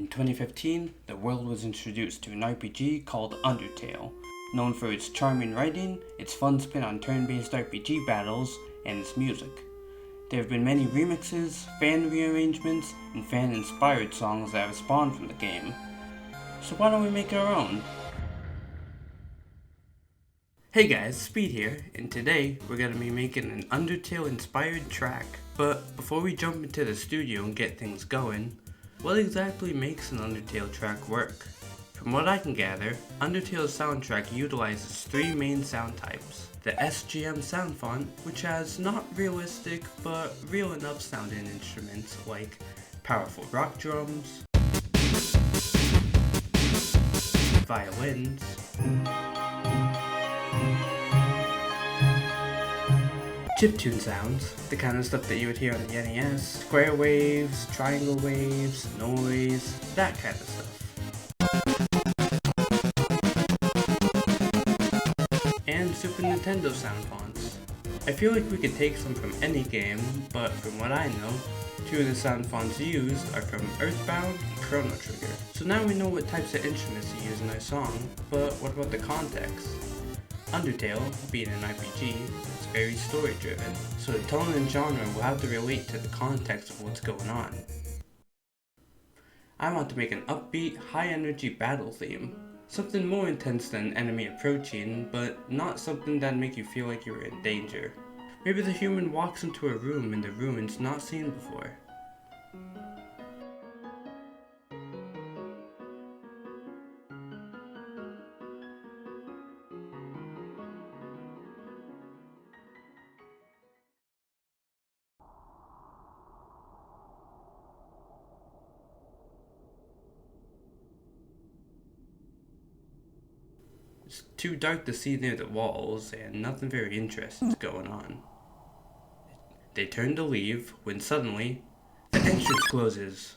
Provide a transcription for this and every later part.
In 2015, the world was introduced to an RPG called Undertale, known for its charming writing, its fun spin on turn-based RPG battles, and its music. There have been many remixes, fan rearrangements, and fan-inspired songs that have spawned from the game. So why don't we make our own? Hey guys, Speed here, and today we're going to be making an Undertale inspired track. But before we jump into the studio and get things going, what exactly makes an Undertale track work? From what I can gather, Undertale's soundtrack utilizes three main sound types. The SGM sound font, which has not realistic but real enough sounding instruments like powerful rock drums, violins, chiptune sounds, the kind of stuff that you would hear on the NES, square waves, triangle waves, noise, that kind of stuff. And Super Nintendo sound fonts. I feel like we could take some from any game, but from what I know, two of the sound fonts used are from Earthbound and Chrono Trigger. So now we know what types of instruments to use in our song, but what about the context? Undertale, being an RPG, is very story driven, so the tone and genre will have to relate to the context of what's going on. I want to make an upbeat, high energy battle theme. Something more intense than an enemy approaching, but not something that'd make you feel like you're in danger. Maybe the human walks into a room in the ruins not seen before. It's too dark to see near the walls, and nothing very interesting is going on. They turn to leave, when suddenly, the entrance closes.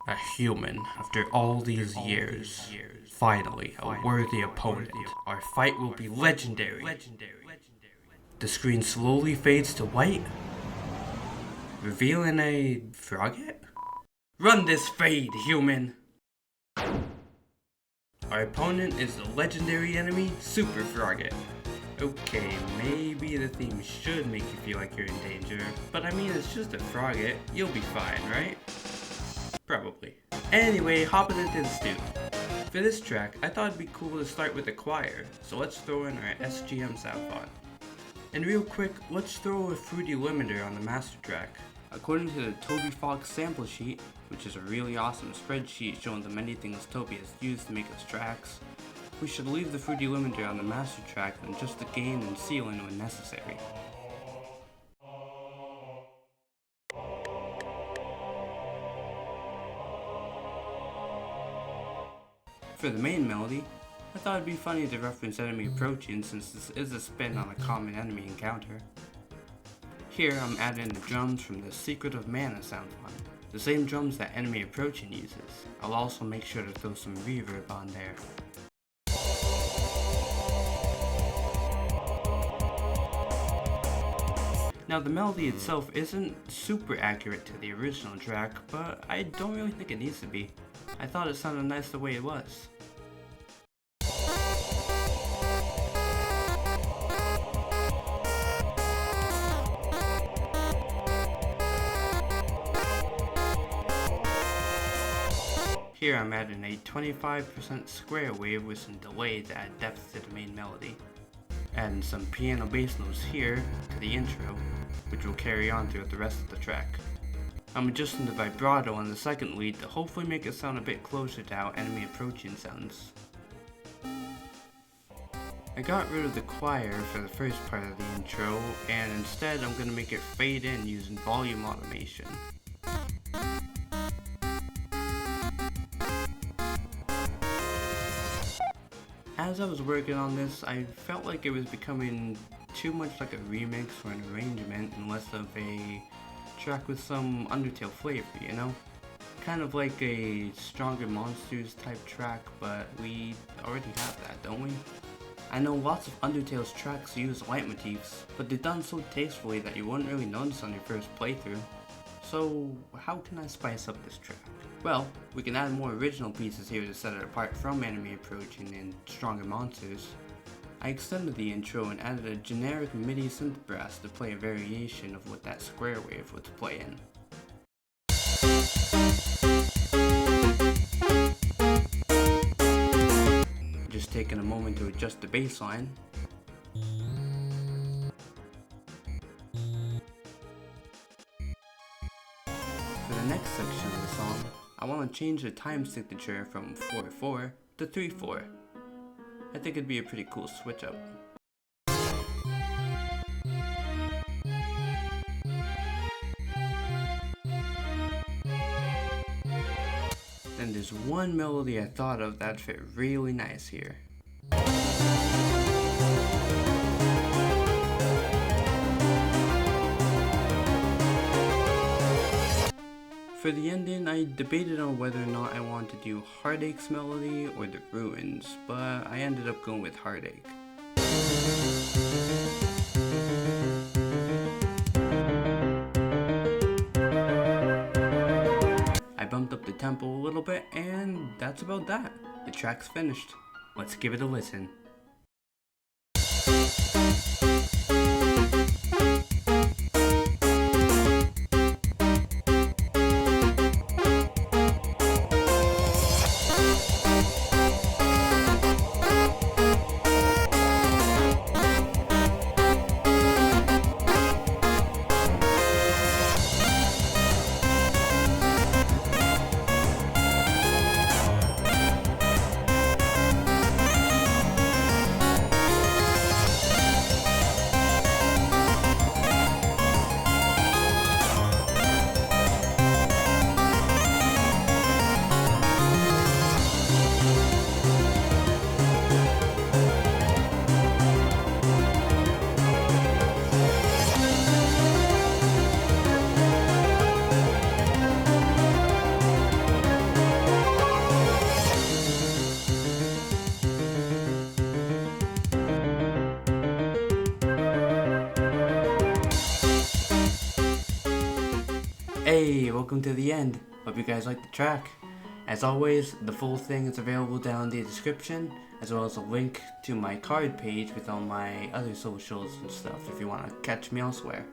A human, after all these years. Finally, a worthy opponent. Our fight will be legendary. The screen slowly fades to white, revealing a frogget? Run this fade, human! Our opponent is the legendary enemy, Super Frogget. Okay, maybe the theme should make you feel like you're in danger, but I mean, it's just a Frogget, you'll be fine, right? Probably. Anyway, hopping into the studio. For this track, I thought it'd be cool to start with a choir, so let's throw in our SGM sound font. And real quick, let's throw a fruity limiter on the master track. According to the Toby Fox sample sheet, which is a really awesome spreadsheet showing the many things Toby has used to make his tracks, we should leave the fruity limiter on the master track and adjust the gain and ceiling when necessary. For the main melody, I thought it'd be funny to reference enemy approaching since this is a spin on a common enemy encounter. Here I'm adding the drums from the Secret of Mana sound font, the same drums that enemy approaching uses. I'll also make sure to throw some reverb on there. Now the melody itself isn't super accurate to the original track, but I don't really think it needs to be. I thought it sounded nice the way it was. Here I'm adding a 25% square wave with some delay to add depth to the main melody. Adding some piano bass notes here to the intro, which will carry on throughout the rest of the track. I'm adjusting the vibrato on the second lead to hopefully make it sound a bit closer to how enemy approaching sounds. I got rid of the choir for the first part of the intro, and instead I'm going to make it fade in using volume automation. As I was working on this, I felt like it was becoming too much like a remix or an arrangement and less of a track with some Undertale flavor, you know? Kind of like a Stronger Monsters type track, but we already have that, don't we? I know lots of Undertale's tracks use leitmotifs, but they're done so tastefully that you wouldn't really notice on your first playthrough. So how can I spice up this track? Well, we can add more original pieces here to set it apart from enemy approaching and stronger monsters. I extended the intro and added a generic MIDI synth brass to play a variation of what that square wave would play in. Just taking a moment to adjust the bass line. For the next section of the song, I want to change the time signature from 4/4 to 3/4. I think it'd be a pretty cool switch up. Then there's one melody I thought of that fit really nice here. For the ending, I debated on whether or not I wanted to do Heartache's melody or the Ruins, but I ended up going with Heartache. I bumped up the tempo a little bit, and that's about that. The track's finished. Let's give it a listen. Hey, welcome to the end. Hope you guys liked the track. As always, the full thing is available down in the description, as well as a link to my card page with all my other socials and stuff if you want to catch me elsewhere.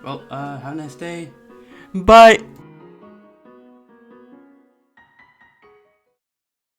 Well, have a nice day. Bye!